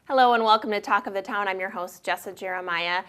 Hello and welcome to Talk of the Town. I'm your host, Jessa Jeremiah,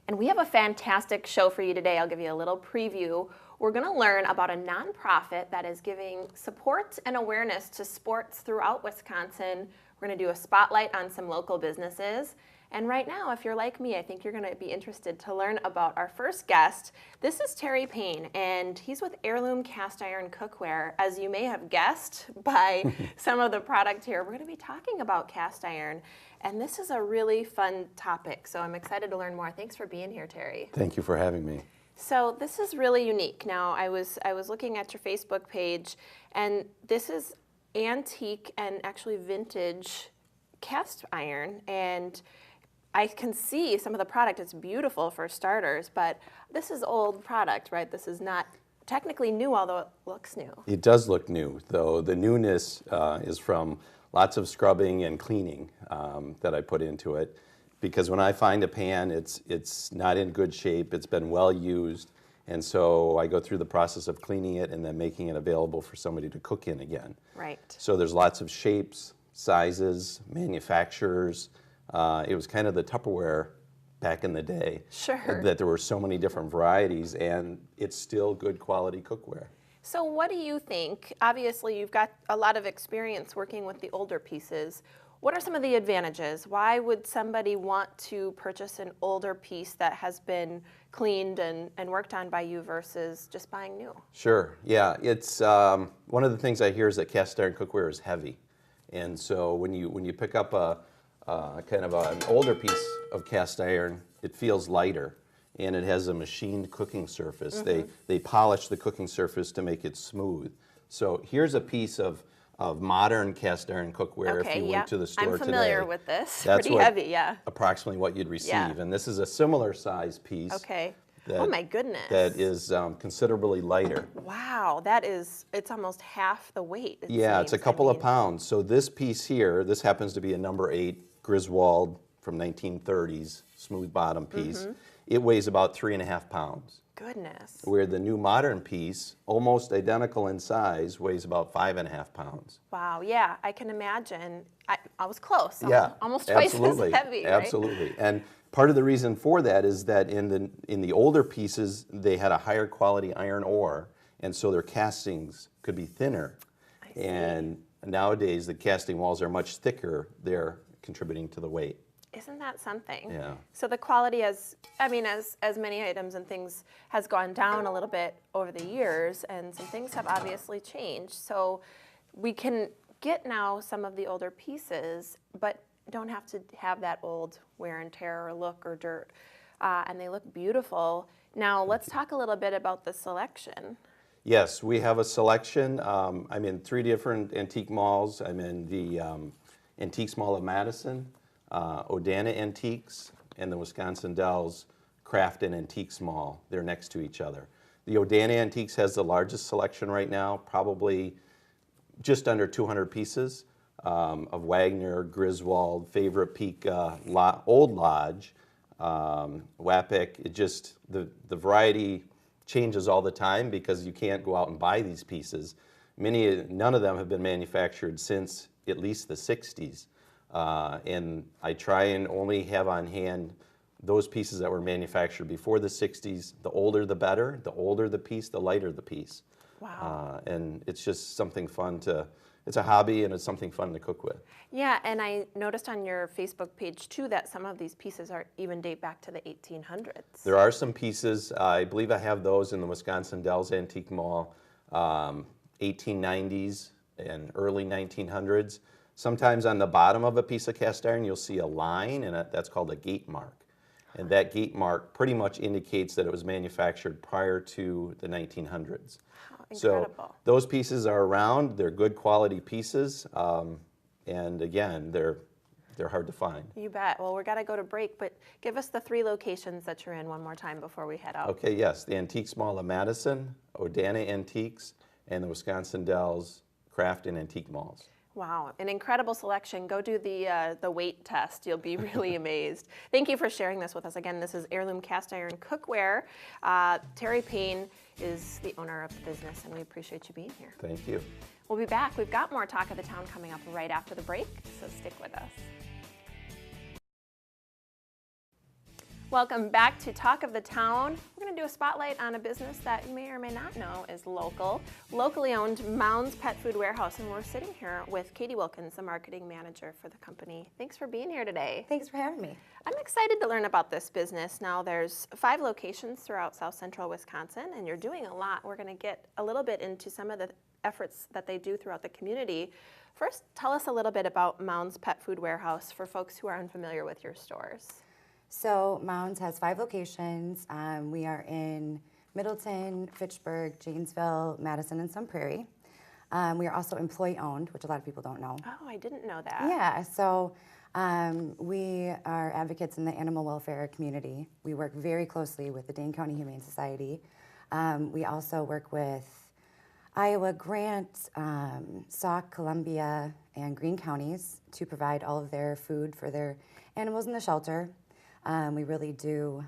and we have a fantastic show for you today. I'll give you a little preview. We're going to learn about a nonprofit that is giving support and awareness to sports throughout Wisconsin. We're going to do a spotlight on some local businesses. And right now, if you're like me, I think you're going to be interested to learn about our first guest. This is Terry Payne, and he's with Heirloom Cast Iron Cookware. As you may have guessed by some of the product here, we're going to be talking about cast iron. And this is a really fun topic, so I'm excited to learn more. Thanks for being here, Terry. Thank you for having me. So this is really unique. Now, I was looking at your Facebook page, and this is antique and actually vintage cast iron, and I can see some of the product. It's beautiful for starters, but this is old product, right? This is not technically new, although it looks new. It does look new, though the newness is from lots of scrubbing and cleaning that I put into it. Because when I find a pan, it's not in good shape, it's been well used, and so I go through the process of cleaning it and then making it available for somebody to cook in again. Right. So there's lots of shapes, sizes, manufacturers. It was kind of the Tupperware back in the day. Sure. That there were so many different varieties, and it's still good quality cookware. So what do you think? Obviously, you've got a lot of experience working with the older pieces. What are some of the advantages? Why would somebody want to purchase an older piece that has been cleaned and worked on by you versus just buying new? Sure, yeah. It's one of the things I hear is that cast iron cookware is heavy. And so when you pick up a kind of an older piece of cast iron, it feels lighter, and it has a machined cooking surface. Mm-hmm. They polish the cooking surface to make it smooth. So here's a piece of modern cast iron cookware. Okay, if you went to the store I'm familiar today. with this. That's Pretty heavy, yeah. Approximately what you'd receive. Yeah. And this is a similar size piece. Okay. That, oh my goodness. That is considerably lighter. Wow, it's almost half the weight. Yeah, it's a couple of pounds. So this piece here, this happens to be a number 8 Griswold from 1930s, smooth bottom piece. Mm-hmm. It weighs about 3.5 pounds. Goodness. Where the new modern piece, almost identical in size, weighs about 5.5 pounds. Wow, yeah, I can imagine. I was close. Yeah, almost twice absolutely, as heavy, right? absolutely. And part of the reason for that is that in the older pieces, they had a higher quality iron ore, and so their castings could be thinner. I see. And nowadays, the casting walls are much thicker. They're contributing to the weight. Isn't that something? Yeah. So the quality as many items and things has gone down a little bit over the years, and some things have obviously changed. So we can get now some of the older pieces, but don't have to have that old wear and tear or look or dirt, and they look beautiful. Now let's talk a little bit about the selection. Yes, we have a selection. I'm in 3 different antique malls. I'm in the Antiques Mall of Madison, Odana Antiques, and the Wisconsin Dells Craft and Antiques Mall. They're next to each other. The Odana Antiques has the largest selection right now, probably just under 200 pieces of Wagner, Griswold, Favorite Peak, Old Lodge, Wappick. It just, the variety changes all the time because you can't go out and buy these pieces. None of them have been manufactured since at least the 60s. And I try and only have on hand those pieces that were manufactured before the 60s. The older the better. The older the piece, the lighter the piece. Wow. And it's just something fun it's a hobby and it's something fun to cook with. Yeah, and I noticed on your Facebook page too that some of these pieces even date back to the 1800s. There are some pieces, I believe I have those in the Wisconsin Dells Antique Mall, 1890s and early 1900s. Sometimes on the bottom of a piece of cast iron you'll see a line, and that's called a gate mark. And that gate mark pretty much indicates that it was manufactured prior to the 1900s. Incredible. So those pieces are around. They're good quality pieces, and again, they're hard to find. You bet. Well, we're got to go to break, but give us the 3 locations that you're in one more time before we head out. Okay, yes, the Antiques Mall of Madison, Odana Antiques, and the Wisconsin Dells Craft and Antique Malls. Wow, an incredible selection. Go do the weight test. You'll be really amazed. Thank you for sharing this with us. Again, this is Heirloom Cast Iron Cookware. Terry Payne is the owner of the business, and we appreciate you being here. Thank you. We'll be back. We've got more Talk of the Town coming up right after the break, so stick with us. Welcome back to Talk of the Town. We're going to do a spotlight on a business that you may or may not know is local. Locally owned Mounds Pet Food Warehouse, and we're sitting here with Katie Wilkins, the marketing manager for the company. Thanks for being here today. Thanks for having me. I'm excited to learn about this business. Now there's 5 locations throughout South Central Wisconsin, and you're doing a lot. We're going to get a little bit into some of the efforts that they do throughout the community. First, tell us a little bit about Mounds Pet Food Warehouse for folks who are unfamiliar with your stores. So Mounds has 5 locations. We are in Middleton, Fitchburg, Janesville, Madison, and Sun Prairie. We are also employee-owned, which a lot of people don't know. Oh, I didn't know that. Yeah, so we are advocates in the animal welfare community. We work very closely with the Dane County Humane Society. We also work with Iowa Grant, Sauk, Columbia, and Greene counties to provide all of their food for their animals in the shelter. We really do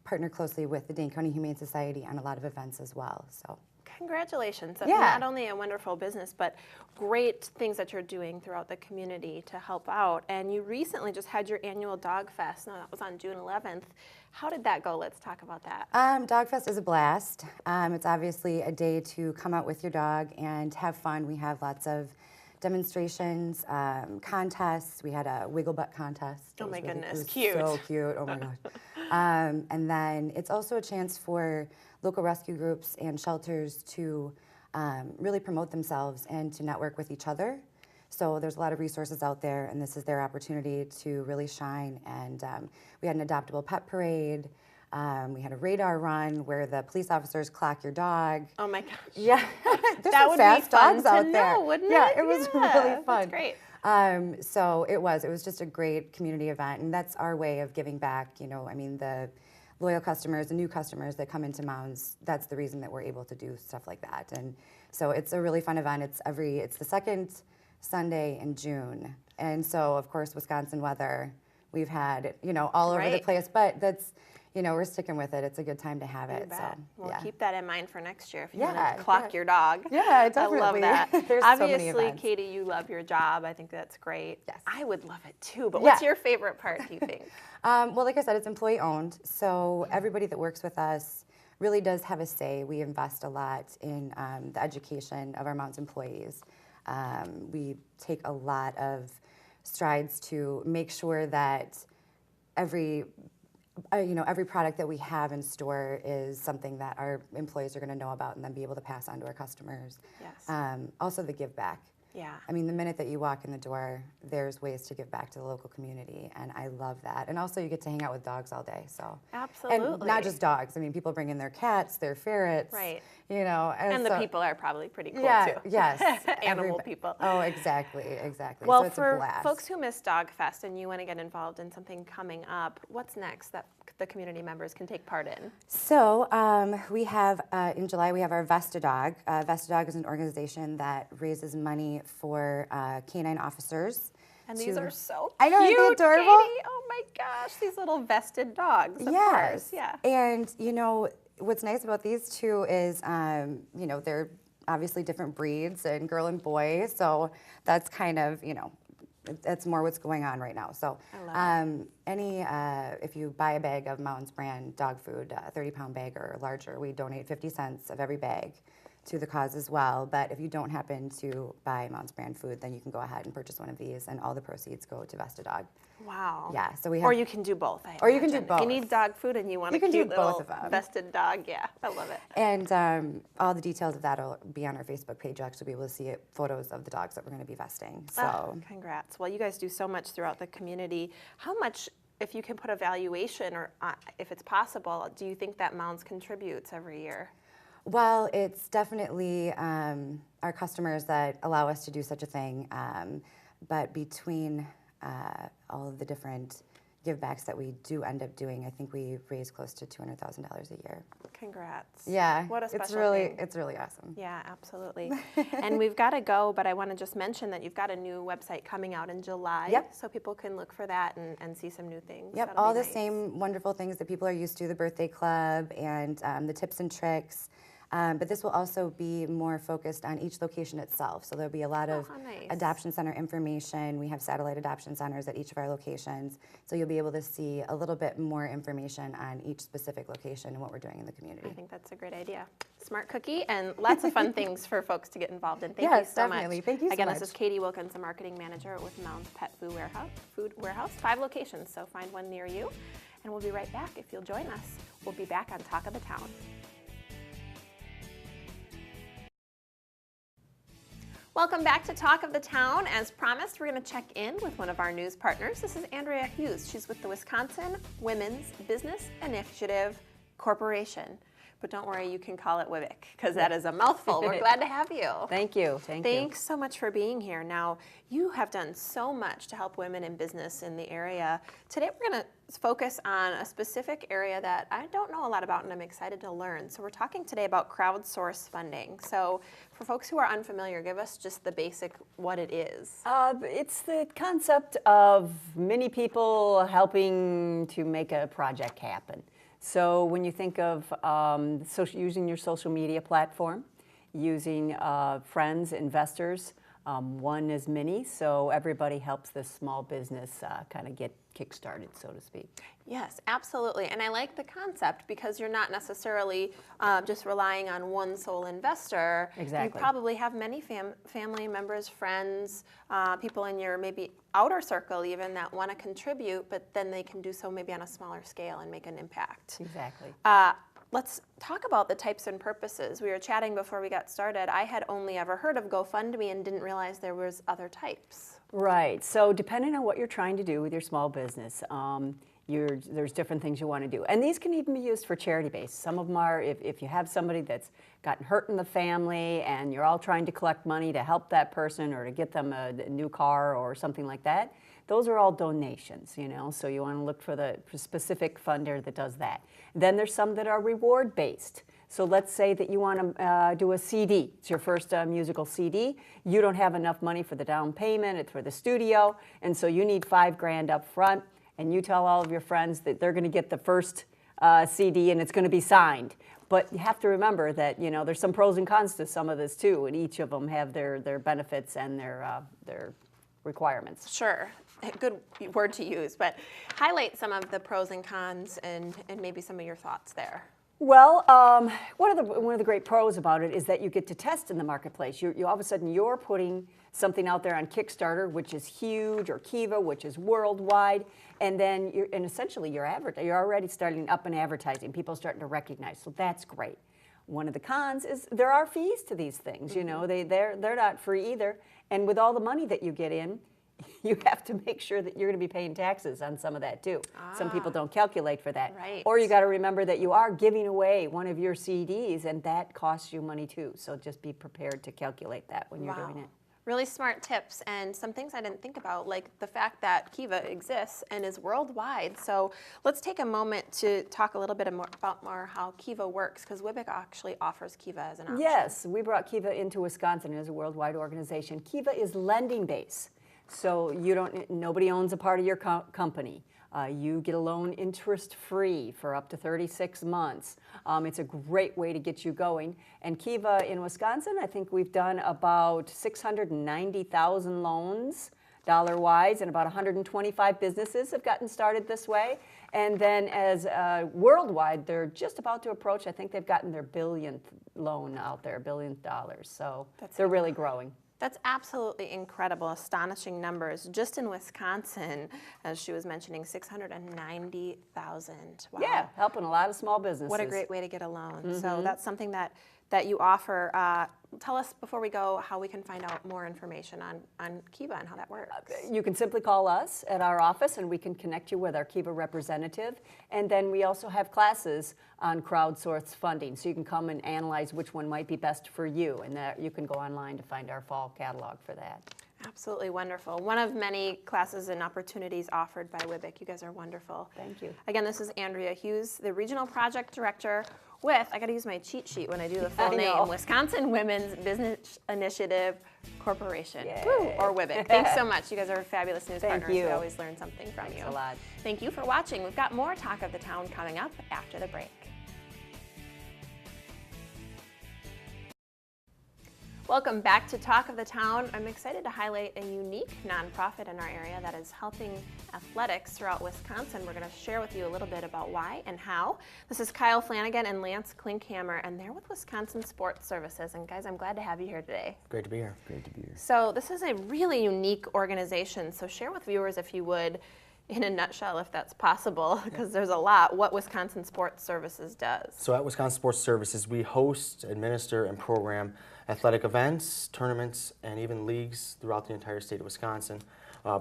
partner closely with the Dane County Humane Society on a lot of events as well. So, congratulations. Yeah. Not only a wonderful business, but great things that you're doing throughout the community to help out. And you recently just had your annual Dog Fest. Now, that was on June 11th. How did that go? Let's talk about that. Dog Fest is a blast. It's obviously a day to come out with your dog and have fun. We have lots of demonstrations, contests. We had a wiggle butt contest. Oh my goodness, it was cute. So cute, oh my gosh. And then it's also a chance for local rescue groups and shelters to really promote themselves and to network with each other. So there's a lot of resources out there, and this is their opportunity to really shine. And we had an adoptable pet parade. We had a radar run where the police officers clock your dog. Oh my gosh. Yeah, there's That some would fast be fun dogs to out there. know, wouldn't Yeah, it? it was Yeah, really fun. that's great. So it was just a great community event, and that's our way of giving back. You know, I mean, the loyal customers, the new customers that come into Mounds, that's the reason that we're able to do stuff like that. And so it's a really fun event. It's the second Sunday in June, and so of course Wisconsin weather, we've had all over the Right. place, but that's. We're sticking with it. It's a good time to have You it. bet. So, We'll yeah. keep that in mind for next year if you Yeah, want to clock yeah. your dog. Yeah, I love definitely. that. There's so many Obviously, events. Katie, you love your job. I think that's great. Yes. I would love it too, but Yeah. what's your favorite part, do you think? Well, like I said, it's employee owned, so everybody that works with us really does have a say. We invest a lot in the education of our Mounds employees. We take a lot of strides to make sure that every product that we have in store is something that our employees are going to know about and then be able to pass on to our customers. Yes. Also, the give back. Yeah. I mean, the minute that you walk in the door, there's ways to give back to the local community, and I love that. And also, you get to hang out with dogs all day, so. Absolutely. And not just dogs. I mean, people bring in their cats, their ferrets. Right. And the so, people are probably pretty cool yeah, too. Yes. Animal everyb- people. Oh, exactly. Well, so it's a for blast. folks who miss Dog Fest and you want to get involved in something coming up, what's next that the community members can take part in? So we have, in July, we have our Vesta Dog. Vesta Dog is an organization that raises money for canine officers. And these to- are so I know, aren't they cute, adorable? Katie. Oh my gosh, these little vested dogs. Of Yes. course. Yeah. And what's nice about these two is, they're obviously different breeds, and girl and boy. So that's kind of, that's more what's going on right now. So I love if you buy a bag of Mounds brand dog food, a 30-pound bag or larger, we donate 50 cents of every bag to the cause as well. But if you don't happen to buy Mounds brand food, then you can go ahead and purchase one of these, and all the proceeds go to Vesta Dog. Wow. Yeah, so we Or have. you can do both. I Or you can do imagine. If you both. need dog food and you want You a can do cute little both of them. vested dog, yeah, I love it. And all the details of that will be on our Facebook page. You'll actually be able to see photos of the dogs that we're going to be vesting. So. Oh, congrats. Well, you guys do so much throughout the community. How much, if you can put a valuation or if it's possible, do you think that Mounds contributes every year? Well, it's definitely our customers that allow us to do such a thing. But between all of the different give backs that we do end up doing, I think we raise close to $200,000 a year. Congrats. Yeah, What a special thing. it's really awesome. Yeah, absolutely. And we've got to go, but I want to just mention that you've got a new website coming out in July. Yep. So people can look for that and see some new things. Yep, That'll all be the nice. same wonderful things that people are used to, the birthday club and the tips and tricks. But this will also be more focused on each location itself. So there'll be a lot of how nice. adoption center information. We have satellite adoption centers at each of our locations. So you'll be able to see a little bit more information on each specific location and what we're doing in the community. I think that's a great idea. Smart cookie and lots of fun things for folks to get involved in. Thank Yes, you so definitely. much. Thank you so Again, much. this is Katie Wilkins, a marketing manager with Mounds Pet Food Warehouse. 5 locations, so find one near you. And we'll be right back if you'll join us. We'll be back on Talk of the Town. Welcome back to Talk of the Town. As promised, we're going to check in with one of our news partners. This is Andrea Hughes. She's with the Wisconsin Women's Business Initiative Corporation. But don't worry, you can call it WIBIC because that is a mouthful. We're glad to have you. Thank you. Thanks so much for being here. Now, you have done so much to help women in business in the area. Today, we're going to focus on a specific area that I don't know a lot about and I'm excited to learn. So we're talking today about crowdsource funding. So for folks who are unfamiliar, give us just the basic what it is. It's the concept of many people helping to make a project happen. So when you think of using your social media platform, using friends, investors, one is many, so everybody helps this small business kind of get kick-started, so to speak. Yes, absolutely. And I like the concept because you're not necessarily just relying on one sole investor. Exactly. You probably have many family members, friends, people in your maybe outer circle even that want to contribute, but then they can do so maybe on a smaller scale and make an impact. Exactly. Let's talk about the types and purposes. We were chatting before we got started. I had only ever heard of GoFundMe and didn't realize there was other types. Right. So depending on what you're trying to do with your small business, there's different things you want to do. And these can even be used for charity base. Some of them are if you have somebody that's gotten hurt in the family and you're all trying to collect money to help that person or to get them a new car or something like that. Those are all donations, so you want to look for the specific funder that does that. Then there's some that are reward-based. So let's say that you want to do a CD. It's your first musical CD. You don't have enough money for the down payment, it's for the studio, and so you need $5,000 up front, and you tell all of your friends that they're going to get the first CD and it's going to be signed. But you have to remember that there's some pros and cons to some of this too, and each of them have their benefits and their requirements. Sure. Good word to use, but highlight some of the pros and cons and maybe some of your thoughts there. Well, one of the great pros about it is that you get to test in the marketplace. You all of a sudden you're putting something out there on Kickstarter, which is huge, or Kiva, which is worldwide, and then essentially you're already starting up in advertising. People are starting to recognize, so that's great. One of the cons is there are fees to these things. They're not free either, and with all the money that you get in, you have to make sure that you're going to be paying taxes on some of that too. Some people don't calculate for that. Right. Or you got to remember that you are giving away one of your CDs and that costs you money too. So just be prepared to calculate that when you're doing it. Really smart tips and some things I didn't think about, like the fact that Kiva exists and is worldwide. So let's take a moment to talk a little bit about how Kiva works, because WIBIC actually offers Kiva as an option. Yes, we brought Kiva into Wisconsin as a worldwide organization. Kiva is lending based. So nobody owns a part of your company. You get a loan interest-free for up to 36 months. It's a great way to get you going. And Kiva in Wisconsin, I think we've done about 690,000 loans dollar-wise, and about 125 businesses have gotten started this way. And then as worldwide, they're just about to approach, I think they've gotten their billionth loan out there, $1 billion. So they're really growing. That's absolutely incredible, astonishing numbers. Just in Wisconsin, as she was mentioning, 690,000. Wow. Yeah, helping a lot of small businesses. What a great way to get a loan. So that's something that you offer. Tell us before we go how we can find out more information on Kiva and how that works. You can simply call us at our office and we can connect you with our Kiva representative. And then we also have classes on crowdsourced funding. So you can come and analyze which one might be best for you. And you can go online to find our fall catalog for that. Absolutely wonderful. One of many classes and opportunities offered by WIBIC. You guys are wonderful. Thank you. Again, this is Andrea Hughes, the Regional Project Director with, I got to use my cheat sheet when I do the full name, Wisconsin Women's Business Initiative Corporation, or WIBIC. Thanks so much. You guys are fabulous news partners. We always learn something from you. Thanks a lot. Thank you for watching. We've got more Talk of the Town coming up after the break. Welcome back to Talk of the Town. I'm excited to highlight a unique nonprofit in our area that is helping athletics throughout Wisconsin. We're going to share with you a little bit about why and how. This is Kyle Flanagan and Lance Klinkhammer, and they're with Wisconsin Sports Services. And guys, I'm glad to have you here today. Great to be here. Great to be here. So this is a really unique organization. So share with viewers, if you would, in a nutshell, if that's possible, because there's a lot, what Wisconsin Sports Services does. So at Wisconsin Sports Services, we host, administer, and program athletic events, tournaments, and even leagues throughout the entire state of Wisconsin,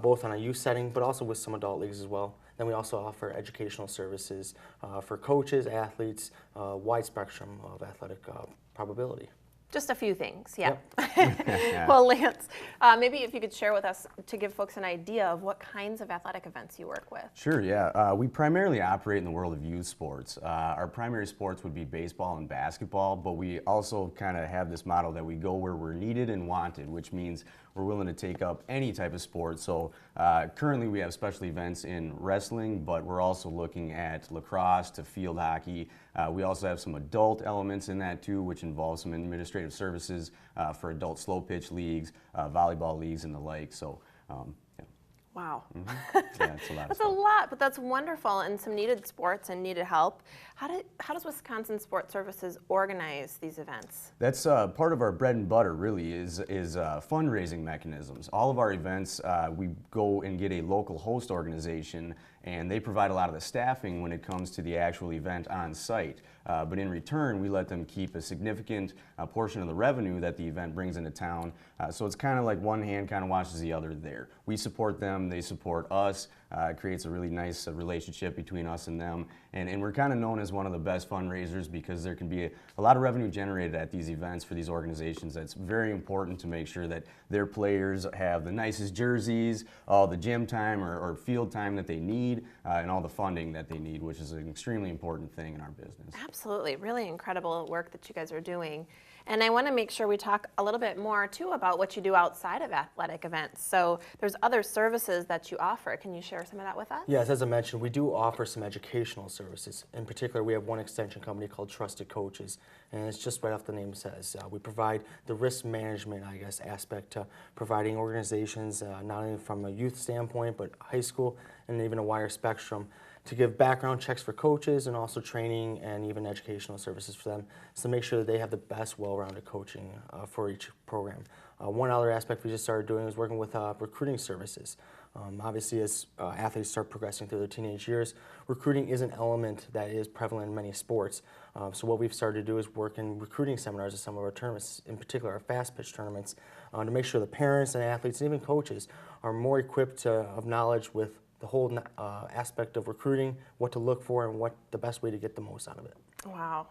both on a youth setting, but also with some adult leagues as well. Then we also offer educational services for coaches, athletes, wide spectrum of athletic probability. Just a few things, yeah. Yeah. Well, Lance, maybe if you could share with us to give folks an idea of what kinds of athletic events you work with. Sure, yeah. We primarily operate in the world of youth sports. Our primary sports would be baseball and basketball, but we also kind of have this model that we go where we're needed and wanted, which means we're willing to take up any type of sport. So currently we have special events in wrestling, but we're also looking at lacrosse to field hockey. We also have some adult elements in that too, which involves some administrative services for adult slow pitch leagues, volleyball leagues, and the like. So, yeah. Wow. Yeah, it's a lot of That's a stuff. lot, but that's wonderful, and some needed sports and needed help. How does Wisconsin Sports Services organize these events? That's part of our bread and butter, really, is fundraising mechanisms. All of our events, we go and get a local host organization, and they provide a lot of the staffing when it comes to the actual event on site. But in return, we let them keep a significant portion of the revenue that the event brings into town. So it's kind of like one hand kind of washes the other there. We support them, they support us. It creates a really nice relationship between us and them. And we're kind of known as one of the best fundraisers because there can be a lot of revenue generated at these events for these organizations. That's very important to make sure that their players have the nicest jerseys, all the gym time or field time that they need, and all the funding that they need, which is an extremely important thing in our business. Absolutely, really incredible work that you guys are doing. And I want to make sure we talk a little bit more too about what you do outside of athletic events. So there's other services that you offer. Can you share some of that with us? Yes, as I mentioned, we do offer some educational services. In particular, we have one extension company called Trusted Coaches, and it's just right off the name says. We provide the risk management, I guess, aspect to providing organizations, not only from a youth standpoint, but high school and even a wider spectrum, to give background checks for coaches and also training and even educational services for them, so to make sure that they have the best well-rounded coaching for each program. One other aspect we just started doing is working with recruiting services. Obviously, as athletes start progressing through their teenage years, recruiting is an element that is prevalent in many sports. So what we've started to do is work in recruiting seminars at some of our tournaments, in particular our fast pitch tournaments, to make sure the parents and athletes and even coaches are more equipped of knowledge with the whole aspect of recruiting, what to look for, and what the best way to get the most out of it. Wow,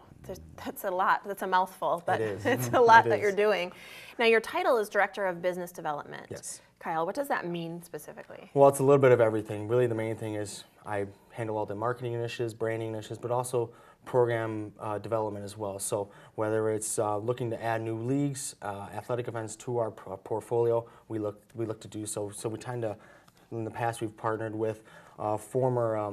that's a lot. That's a mouthful, but It is. it's a lot It that is. you're doing. Now, your title is Director of Business Development. Yes. Kyle, what does that mean specifically? Well, it's a little bit of everything. Really, the main thing is I handle all the marketing initiatives, branding initiatives, but also program development as well. So whether it's looking to add new leagues, athletic events to our portfolio, we look to do so. So we tend to, in the past, we've partnered with former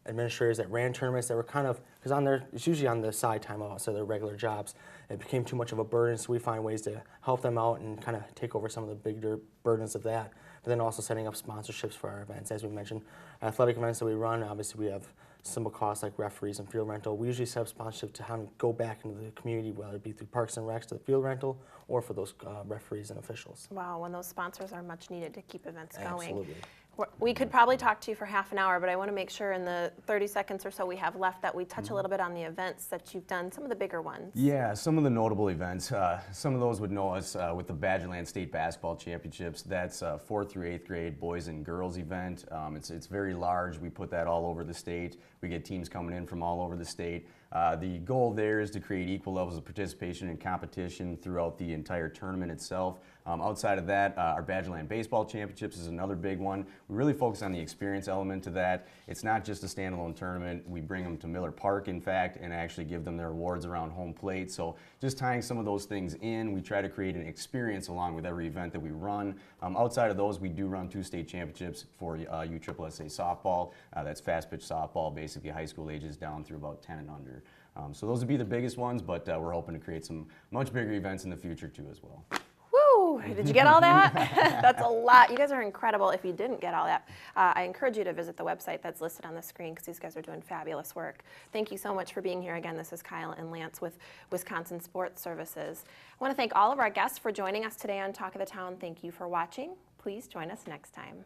administrators that ran tournaments that were kind of, because it's usually on the side time outside their regular jobs. It became too much of a burden, so we find ways to help them out and kind of take over some of the bigger burdens of that. But then also setting up sponsorships for our events. As we mentioned, athletic events that we run, obviously we have simple costs like referees and field rental. We usually set up sponsorship to have them go back into the community, whether it be through Parks and Recs to the field rental or for those referees and officials. Wow, when those sponsors are much needed to keep events going. Absolutely. We could probably talk to you for half an hour, but I want to make sure in the 30 seconds or so we have left that we touch a little bit on the events that you've done, some of the bigger ones. Yeah, some of the notable events. Some of those would know us with the Badgerland State Basketball Championships. That's a 4th through 8th grade boys and girls event. It's very large. We put that all over the state. We get teams coming in from all over the state. The goal there is to create equal levels of participation and competition throughout the entire tournament itself. Outside of that, our Badgerland Baseball Championships is another big one. We really focus on the experience element to that. It's not just a standalone tournament. We bring them to Miller Park, in fact, and actually give them their awards around home plate. So just tying some of those things in, we try to create an experience along with every event that we run. Outside of those, we do run 2 state championships for USSSA softball. That's fast pitch softball, basically high school ages down through about 10 and under. So those would be the biggest ones, but we're hoping to create some much bigger events in the future too as well. Woo! Did you get all that? That's a lot. You guys are incredible. If you didn't get all that, I encourage you to visit the website that's listed on the screen because these guys are doing fabulous work. Thank you so much for being here again. This is Kyle and Lance with Wisconsin Sports Services. I want to thank all of our guests for joining us today on Talk of the Town. Thank you for watching. Please join us next time.